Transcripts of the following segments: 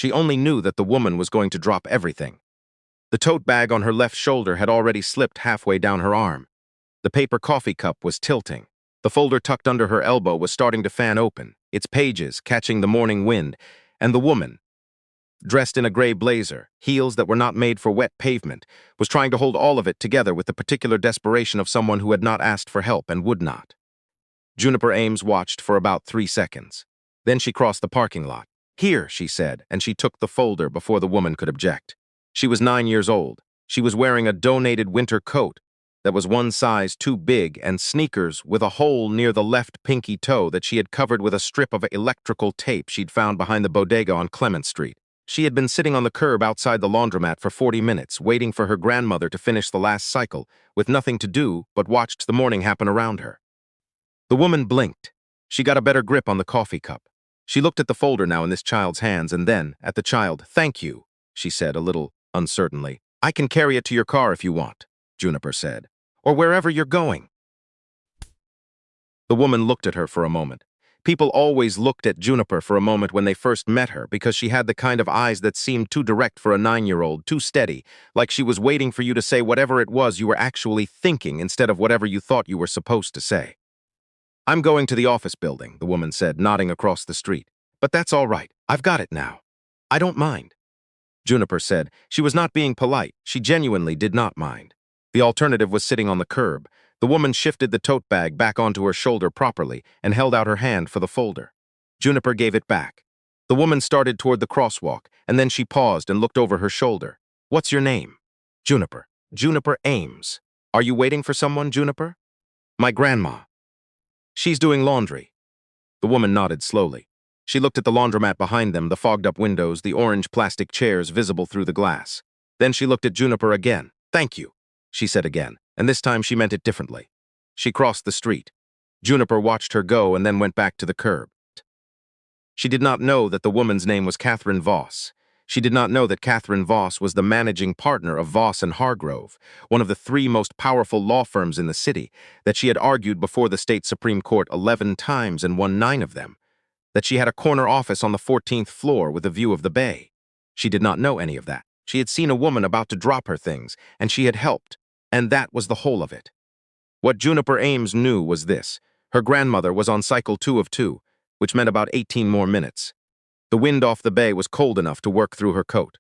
She only knew that the woman was going to drop everything. The tote bag on her left shoulder had already slipped halfway down her arm. The paper coffee cup was tilting. The folder tucked under her elbow was starting to fan open, its pages catching the morning wind, and the woman, dressed in a gray blazer, heels that were not made for wet pavement, was trying to hold all of it together with the particular desperation of someone who had not asked for help and would not. Juniper Ames watched for about 3 seconds. Then she crossed the parking lot. "Here," she said, and she took the folder before the woman could object. She was 9 years old. She was wearing a donated winter coat that was one size too big and sneakers with a hole near the left pinky toe that she had covered with a strip of electrical tape she'd found behind the bodega on Clement Street. She had been sitting on the curb outside the laundromat for 40 minutes, waiting for her grandmother to finish the last cycle, with nothing to do but watched the morning happen around her. The woman blinked. She got a better grip on the coffee cup. She looked at the folder now in this child's hands and then at the child. "Thank you," she said a little uncertainly. "I can carry it to your car if you want," Juniper said. "Or wherever you're going." The woman looked at her for a moment. People always looked at Juniper for a moment when they first met her because she had the kind of eyes that seemed too direct for a 9-year-old, too steady, like she was waiting for you to say whatever it was you were actually thinking instead of whatever you thought you were supposed to say. "I'm going to the office building," the woman said, nodding across the street. "But that's all right. I've got it now. I don't mind." Juniper said. She was not being polite. She genuinely did not mind. The alternative was sitting on the curb. The woman shifted the tote bag back onto her shoulder properly and held out her hand for the folder. Juniper gave it back. The woman started toward the crosswalk, and then she paused and looked over her shoulder. "What's your name?" "Juniper. Juniper Ames. Are you waiting for someone, Juniper?" "My grandma. She's doing laundry." The woman nodded slowly. She looked at the laundromat behind them, the fogged-up windows, the orange plastic chairs visible through the glass. Then she looked at Juniper again. "Thank you," she said again, and this time she meant it differently. She crossed the street. Juniper watched her go and then went back to the curb. She did not know that the woman's name was Catherine Voss. She did not know that Catherine Voss was the managing partner of Voss and Hargrove, one of the 3 most powerful law firms in the city, that she had argued before the state Supreme Court 11 times and won 9 of them, that she had a corner office on the 14th floor with a view of the bay. She did not know any of that. She had seen a woman about to drop her things, and she had helped, and that was the whole of it. What Juniper Ames knew was this. Her grandmother was on cycle 2 of 2, which meant about 18 more minutes. The wind off the bay was cold enough to work through her coat.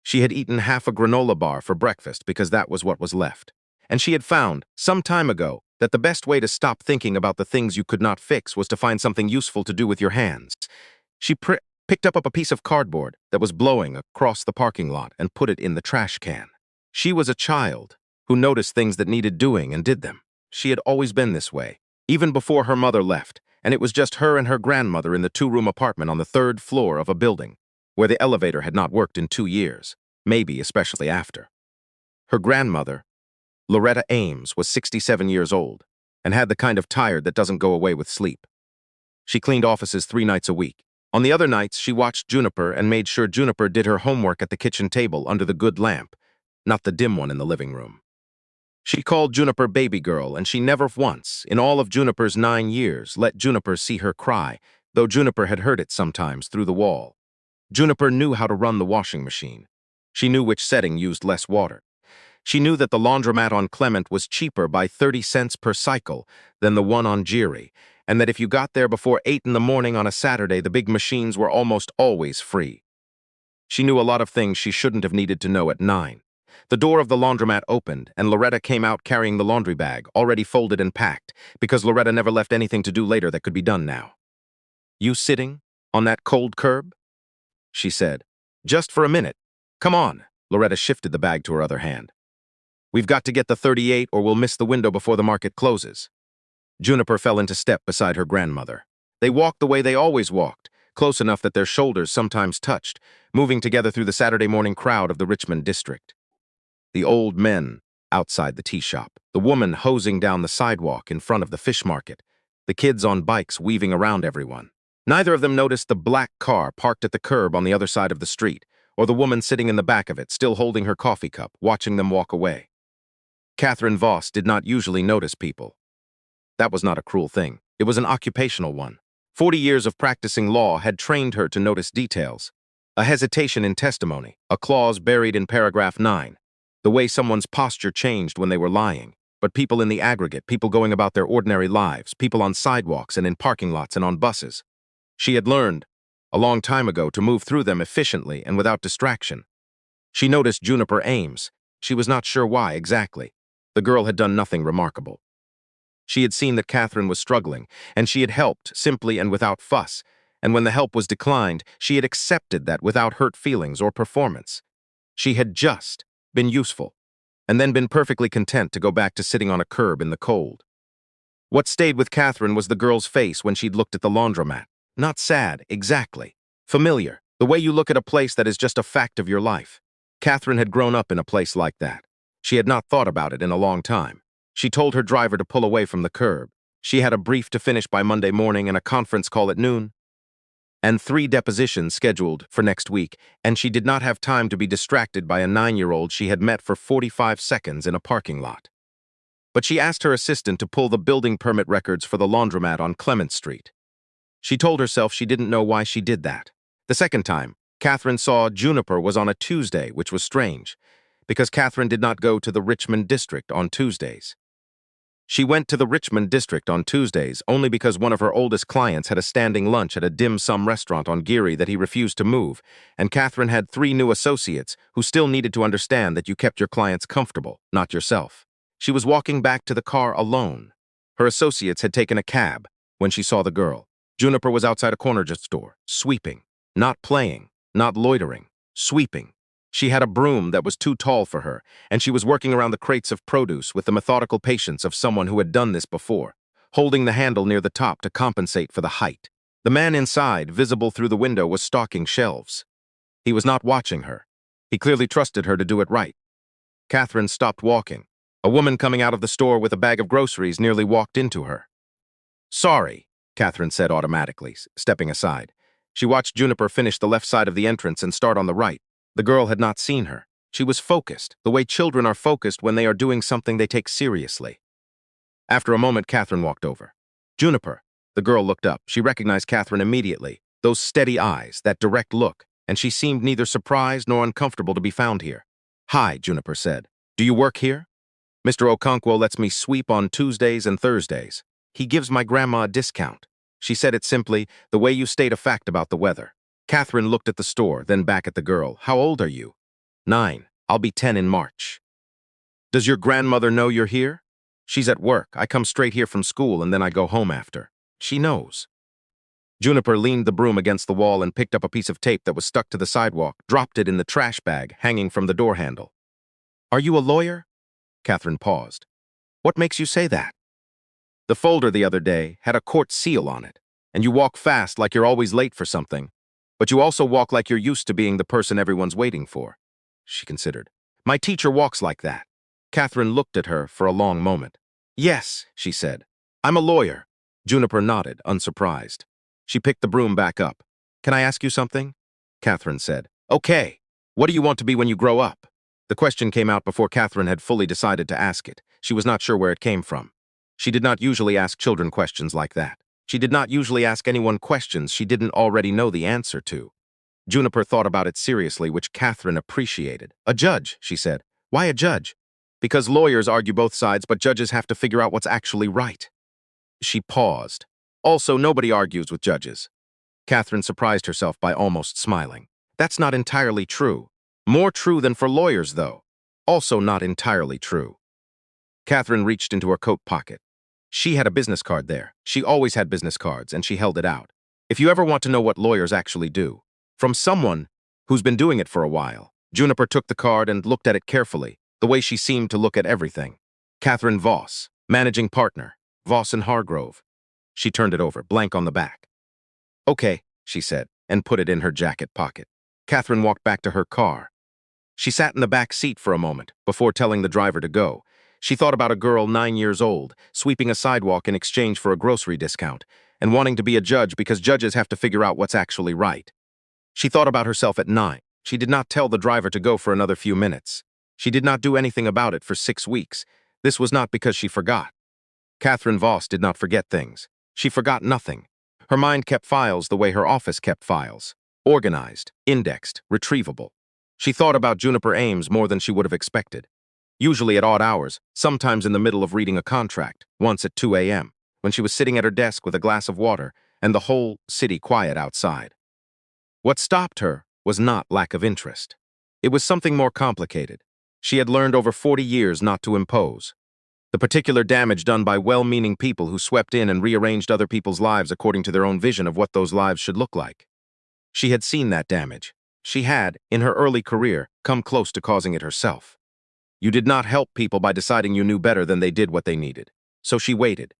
She had eaten half a granola bar for breakfast because that was what was left. And she had found, some time ago, that the best way to stop thinking about the things you could not fix was to find something useful to do with your hands. She picked up a piece of cardboard that was blowing across the parking lot and put it in the trash can. She was a child who noticed things that needed doing and did them. She had always been this way, even before her mother left, and it was just her and her grandmother in the 2-room apartment on the 3rd floor of a building, where the elevator had not worked in 2 years, maybe especially after. Her grandmother, Loretta Ames, was 67 years old, and had the kind of tired that doesn't go away with sleep. She cleaned offices 3 nights a week. On the other nights, she watched Juniper and made sure Juniper did her homework at the kitchen table under the good lamp, not the dim one in the living room. She called Juniper baby girl, and she never once, in all of Juniper's 9 years, let Juniper see her cry, though Juniper had heard it sometimes through the wall. Juniper knew how to run the washing machine. She knew which setting used less water. She knew that the laundromat on Clement was cheaper by 30 cents per cycle than the one on Geary, and that if you got there before 8 in the morning on a Saturday, the big machines were almost always free. She knew a lot of things she shouldn't have needed to know at 9. The door of the laundromat opened, and Loretta came out carrying the laundry bag, already folded and packed, because Loretta never left anything to do later that could be done now. "You sitting on that cold curb?" she said. "Just for a minute. Come on." Loretta shifted the bag to her other hand. "We've got to get the 38 or we'll miss the window before the market closes." Juniper fell into step beside her grandmother. They walked the way they always walked, close enough that their shoulders sometimes touched, moving together through the Saturday morning crowd of the Richmond district. The old men outside the tea shop, the woman hosing down the sidewalk in front of the fish market, the kids on bikes weaving around everyone. Neither of them noticed the black car parked at the curb on the other side of the street, or the woman sitting in the back of it, still holding her coffee cup, watching them walk away. Catherine Voss did not usually notice people. That was not a cruel thing. It was an occupational one. 40 years of practicing law had trained her to notice details. A hesitation in testimony, a clause buried in paragraph 9. The way someone's posture changed when they were lying. But people in the aggregate, people going about their ordinary lives, people on sidewalks and in parking lots and on buses. She had learned, a long time ago, to move through them efficiently and without distraction. She noticed Juniper Ames. She was not sure why exactly. The girl had done nothing remarkable. She had seen that Catherine was struggling, and she had helped, simply and without fuss. And when the help was declined, she had accepted that without hurt feelings or performance. She had just been useful, and then been perfectly content to go back to sitting on a curb in the cold. What stayed with Catherine was the girl's face when she'd looked at the laundromat. Not sad, exactly. Familiar, the way you look at a place that is just a fact of your life. Catherine had grown up in a place like that. She had not thought about it in a long time. She told her driver to pull away from the curb. She had a brief to finish by Monday morning and a conference call at noon, and 3 depositions scheduled for next week, and she did not have time to be distracted by a 9-year-old she had met for 45 seconds in a parking lot. But she asked her assistant to pull the building permit records for the laundromat on Clement Street. She told herself she didn't know why she did that. The second time, Catherine saw Juniper was on a Tuesday, which was strange, because Catherine did not go to the Richmond district on Tuesdays. She went to the Richmond district on Tuesdays only because one of her oldest clients had a standing lunch at a dim sum restaurant on Geary that he refused to move, and Catherine had 3 new associates who still needed to understand that you kept your clients comfortable, not yourself. She was walking back to the car alone. Her associates had taken a cab when she saw the girl. Juniper was outside a corner store, sweeping, not playing, not loitering, sweeping. She had a broom that was too tall for her, and she was working around the crates of produce with the methodical patience of someone who had done this before, holding the handle near the top to compensate for the height. The man inside, visible through the window, was stocking shelves. He was not watching her. He clearly trusted her to do it right. Catherine stopped walking. A woman coming out of the store with a bag of groceries nearly walked into her. "Sorry," Catherine said automatically, stepping aside. She watched Juniper finish the left side of the entrance and start on the right. The girl had not seen her. She was focused, the way children are focused when they are doing something they take seriously. After a moment, Catherine walked over. "Juniper." The girl looked up. She recognized Catherine immediately. Those steady eyes, that direct look, and she seemed neither surprised nor uncomfortable to be found here. "Hi," Juniper said. "Do you work here?" "Mr. Okonkwo lets me sweep on Tuesdays and Thursdays. He gives my grandma a discount." She said it simply, the way you state a fact about the weather. Catherine looked at the store, then back at the girl. "How old are you?" 9. I'll be 10 in March." "Does your grandmother know you're here?" "She's at work. I come straight here from school and then I go home after." "She knows." Juniper leaned the broom against the wall and picked up a piece of tape that was stuck to the sidewalk, dropped it in the trash bag hanging from the door handle. "Are you a lawyer?" Catherine paused. "What makes you say that?" "The folder the other day had a court seal on it, and you walk fast like you're always late for something. But you also walk like you're used to being the person everyone's waiting for." She considered. "My teacher walks like that." Catherine looked at her for a long moment. "Yes," she said. "I'm a lawyer." Juniper nodded, unsurprised. She picked the broom back up. "Can I ask you something?" Catherine said. "Okay. What do you want to be when you grow up?" The question came out before Catherine had fully decided to ask it. She was not sure where it came from. She did not usually ask children questions like that. She did not usually ask anyone questions she didn't already know the answer to. Juniper thought about it seriously, which Catherine appreciated. "A judge," she said. "Why a judge?" "Because lawyers argue both sides, but judges have to figure out what's actually right." She paused. "Also, nobody argues with judges." Catherine surprised herself by almost smiling. "That's not entirely true. More true than for lawyers, though. Also not entirely true." Catherine reached into her coat pocket. She had a business card there. She always had business cards, and she held it out. "If you ever want to know what lawyers actually do." From someone who's been doing it for a while. Juniper took the card and looked at it carefully, the way she seemed to look at everything. "Catherine Voss, managing partner, Voss and Hargrove." She turned it over, blank on the back. "Okay," she said, and put it in her jacket pocket. Catherine walked back to her car. She sat in the back seat for a moment, before telling the driver to go. She thought about a girl 9 years old, sweeping a sidewalk in exchange for a grocery discount, and wanting to be a judge because judges have to figure out what's actually right. She thought about herself at 9. She did not tell the driver to go for another few minutes. She did not do anything about it for 6 weeks. This was not because she forgot. Catherine Voss did not forget things. She forgot nothing. Her mind kept files the way her office kept files. Organized, indexed, retrievable. She thought about Juniper Ames more than she would have expected. Usually at odd hours, sometimes in the middle of reading a contract, once at 2 a.m., when she was sitting at her desk with a glass of water and the whole city quiet outside. What stopped her was not lack of interest. It was something more complicated. She had learned over 40 years not to impose. The particular damage done by well-meaning people who swept in and rearranged other people's lives according to their own vision of what those lives should look like. She had seen that damage. She had, in her early career, come close to causing it herself. You did not help people by deciding you knew better than they did what they needed. So she waited.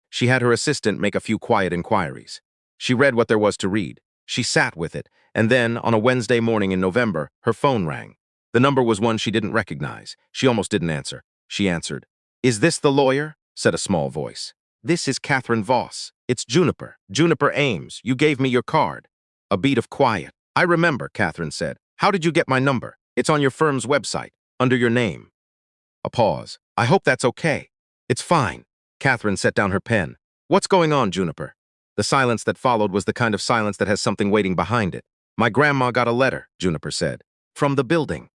She had her assistant make a few quiet inquiries. She read what there was to read. She sat with it, and then, on a Wednesday morning in November, her phone rang. The number was one she didn't recognize. She almost didn't answer. She answered. "Is this the lawyer?" said a small voice. "This is Catherine Voss. It's Juniper. Juniper Ames. You gave me your card." A beat of quiet. "I remember," Catherine said. "How did you get my number? It's on your firm's website, under your name." A pause. "I hope that's okay." "It's fine." Catherine set down her pen. "What's going on, Juniper?" The silence that followed was the kind of silence that has something waiting behind it. "My grandma got a letter," Juniper said. "From the building.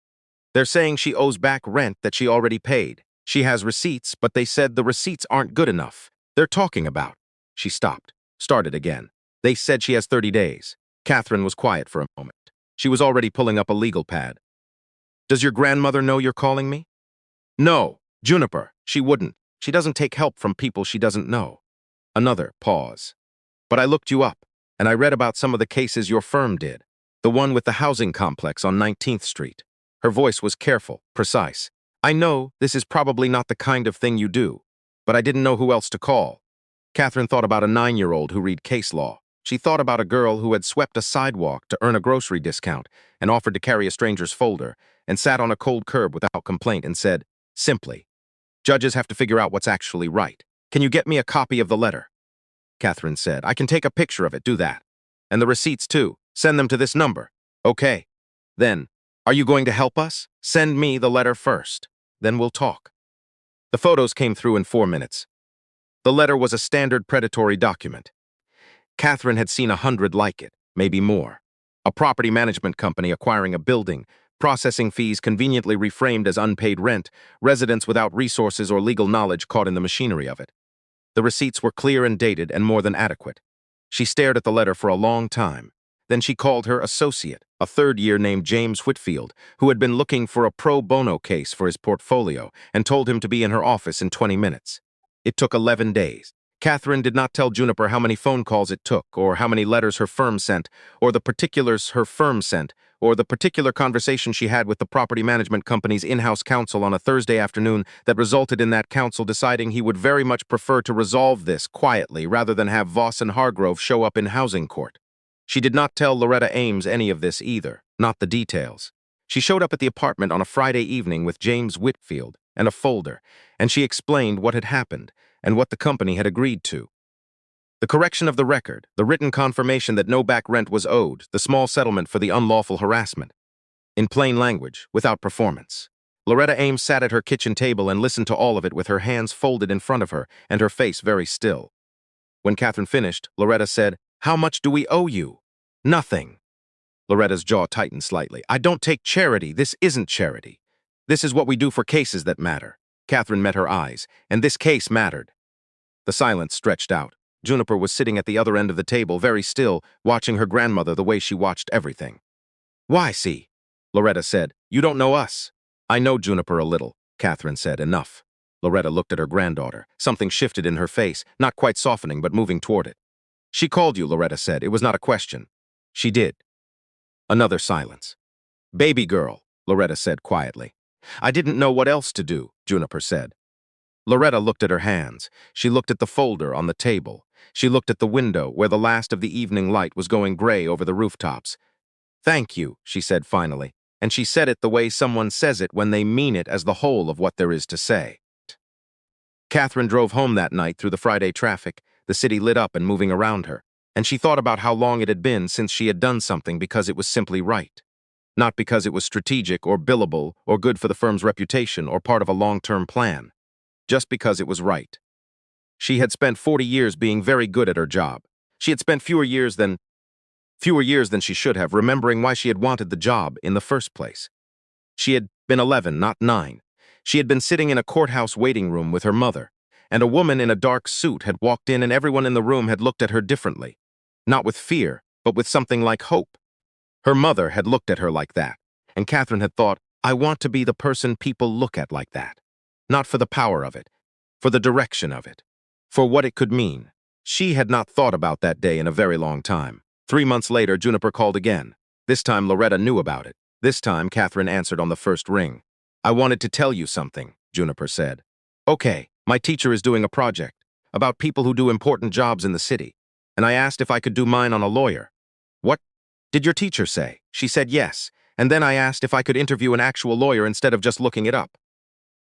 They're saying she owes back rent that she already paid. She has receipts, but they said the receipts aren't good enough. They're talking about—" She stopped, started again. "They said she has 30 days. Catherine was quiet for a moment. She was already pulling up a legal pad. "Does your grandmother know you're calling me?" "No, Juniper, she wouldn't. She doesn't take help from people she doesn't know." Another pause. "But I looked you up, and I read about some of the cases your firm did. The one with the housing complex on 19th Street. Her voice was careful, precise. "I know this is probably not the kind of thing you do, but I didn't know who else to call." Catherine thought about a 9-year-old who read case law. She thought about a girl who had swept a sidewalk to earn a grocery discount and offered to carry a stranger's folder and sat on a cold curb without complaint and said, simply, "Judges have to figure out what's actually right. Can you get me a copy of the letter?" Catherine said, "I can take a picture of it, do that. And the receipts too. Send them to this number." "Okay." Then, "Are you going to help us? Send me the letter first. Then we'll talk." The photos came through in 4 minutes. The letter was a standard predatory document. Catherine had seen 100 like it, maybe more. A property management company acquiring a building, processing fees conveniently reframed as unpaid rent, residents without resources or legal knowledge caught in the machinery of it. The receipts were clear and dated and more than adequate. She stared at the letter for a long time. Then she called her associate, a third-year named James Whitfield, who had been looking for a pro bono case for his portfolio, and told him to be in her office in 20 minutes. It took 11 days. Catherine did not tell Juniper how many phone calls it took, or how many letters her firm sent, or the particulars her firm sent, or the particular conversation she had with the property management company's in-house counsel on a Thursday afternoon that resulted in that counsel deciding he would very much prefer to resolve this quietly rather than have Voss and Hargrove show up in housing court. She did not tell Loretta Ames any of this either, not the details. She showed up at the apartment on a Friday evening with James Whitfield and a folder, and she explained what had happened and what the company had agreed to. The correction of the record, the written confirmation that no back rent was owed, the small settlement for the unlawful harassment. In plain language, without performance. Loretta Ames sat at her kitchen table and listened to all of it with her hands folded in front of her and her face very still. When Catherine finished, Loretta said, "How much do we owe you?" "Nothing." Loretta's jaw tightened slightly. "I don't take charity. This isn't charity. This is what we do for cases that matter." Catherine met her eyes, and this case mattered. The silence stretched out. Juniper was sitting at the other end of the table, very still, watching her grandmother the way she watched everything. "Why, see?" Loretta said. "You don't know us." "I know Juniper a little," Catherine said. "Enough." Loretta looked at her granddaughter. Something shifted in her face, not quite softening, but moving toward it. "She called you," Loretta said. "It was not a question." "She did." Another silence. "Baby girl," Loretta said quietly. "I didn't know what else to do," Juniper said. Loretta looked at her hands. She looked at the folder on the table. She looked at the window where the last of the evening light was going gray over the rooftops. "Thank you," she said finally, and she said it the way someone says it when they mean it as the whole of what there is to say. Catherine drove home that night through the Friday traffic, the city lit up and moving around her, and she thought about how long it had been since she had done something because it was simply right. Not because it was strategic or billable or good for the firm's reputation or part of a long-term plan. Just because it was right. She had spent 40 years being very good at her job. She had spent fewer years than Fewer years than she should have, remembering why she had wanted the job in the first place. She had been 11, not 9. She had been sitting in a courthouse waiting room with her mother, and a woman in a dark suit had walked in and everyone in the room had looked at her differently. Not with fear, but with something like hope. Her mother had looked at her like that, and Catherine had thought, I want to be the person people look at like that. Not for the power of it, for the direction of it, for what it could mean. She had not thought about that day in a very long time. 3 months later, Juniper called again. This time, Loretta knew about it. This time, Catherine answered on the first ring. I wanted to tell you something, Juniper said. Okay, my teacher is doing a project about people who do important jobs in the city, and I asked if I could do mine on a lawyer. What did your teacher say? She said yes, and then I asked if I could interview an actual lawyer instead of just looking it up.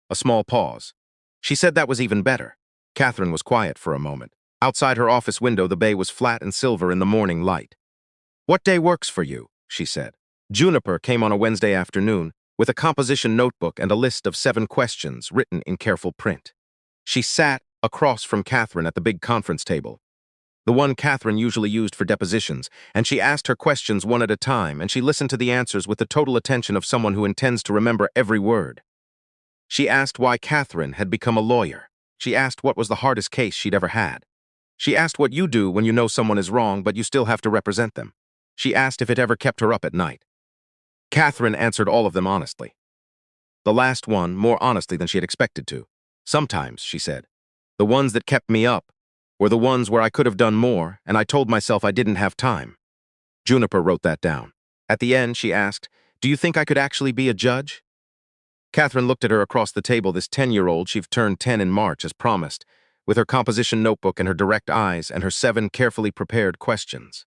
A small pause. She said that was even better. Catherine was quiet for a moment. Outside her office window, the bay was flat and silver in the morning light. What day works for you? She said. Juniper came on a Wednesday afternoon with a composition notebook and a list of 7 questions written in careful print. She sat across from Catherine at the big conference table, the one Catherine usually used for depositions, and she asked her questions one at a time, and she listened to the answers with the total attention of someone who intends to remember every word. She asked why Catherine had become a lawyer. She asked what was the hardest case she'd ever had. She asked what you do when you know someone is wrong, but you still have to represent them. She asked if it ever kept her up at night. Catherine answered all of them honestly. The last one more honestly than she had expected to. Sometimes, she said, the ones that kept me up were the ones where I could have done more, and I told myself I didn't have time. Juniper wrote that down. At the end, she asked, do you think I could actually be a judge? Catherine looked at her across the table, this 10-year-old, she'd turned 10 in March, as promised, with her composition notebook and her direct eyes and her 7 carefully prepared questions.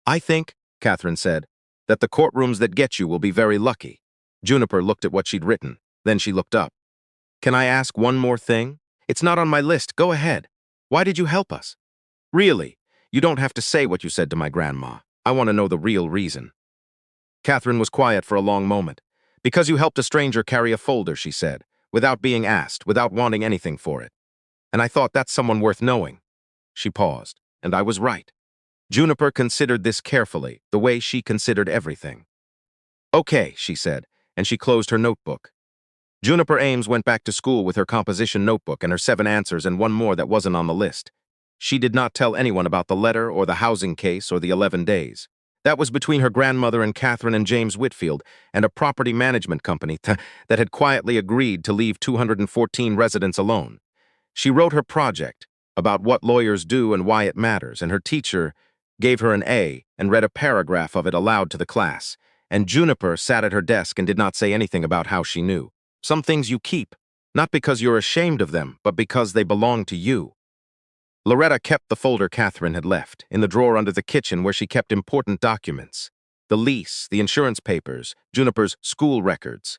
I think, Catherine said, that the courtrooms that get you will be very lucky. Juniper looked at what she'd written. Then she looked up. Can I ask one more thing? It's not on my list. Go ahead. Why did you help us? Really, you don't have to say what you said to my grandma. I want to know the real reason. Catherine was quiet for a long moment. Because you helped a stranger carry a folder, she said, without being asked, without wanting anything for it. And I thought that's someone worth knowing. She paused, and I was right. Juniper considered this carefully, the way she considered everything. Okay, she said, and she closed her notebook. Juniper Ames went back to school with her composition notebook and her 7 answers and one more that wasn't on the list. She did not tell anyone about the letter or the housing case or the 11 days. That was between her grandmother and Catherine and James Whitfield and a property management company that had quietly agreed to leave 214 residents alone. She wrote her project about what lawyers do and why it matters, and her teacher gave her an A and read a paragraph of it aloud to the class, and Juniper sat at her desk and did not say anything about how she knew. Some things you keep, not because you're ashamed of them, but because they belong to you. Loretta kept the folder Catherine had left, in the drawer under the kitchen where she kept important documents. The lease, the insurance papers, Juniper's school records.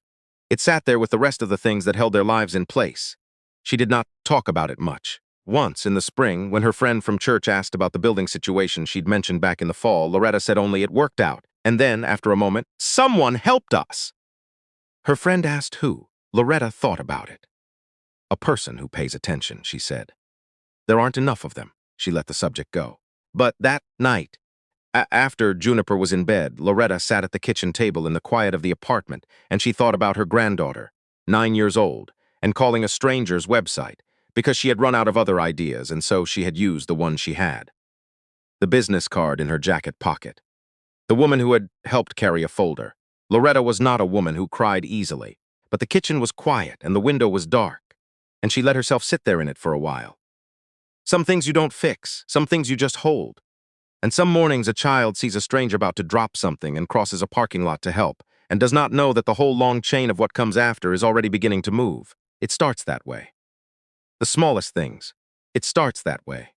It sat there with the rest of the things that held their lives in place. She did not talk about it much. Once, in the spring, when her friend from church asked about the building situation she'd mentioned back in the fall, Loretta said only it worked out. And then, after a moment, someone helped us. Her friend asked who. Loretta thought about it. A person who pays attention, she said. There aren't enough of them. She let the subject go. But that night, after Juniper was in bed, Loretta sat at the kitchen table in the quiet of the apartment, and she thought about her granddaughter, 9 years old, and calling a stranger's website, because she had run out of other ideas, and so she had used the one she had. The business card in her jacket pocket. The woman who had helped carry a folder. Loretta was not a woman who cried easily, but the kitchen was quiet and the window was dark, and she let herself sit there in it for a while. Some things you don't fix, some things you just hold. And some mornings a child sees a stranger about to drop something and crosses a parking lot to help, and does not know that the whole long chain of what comes after is already beginning to move. It starts that way. The smallest things. It starts that way.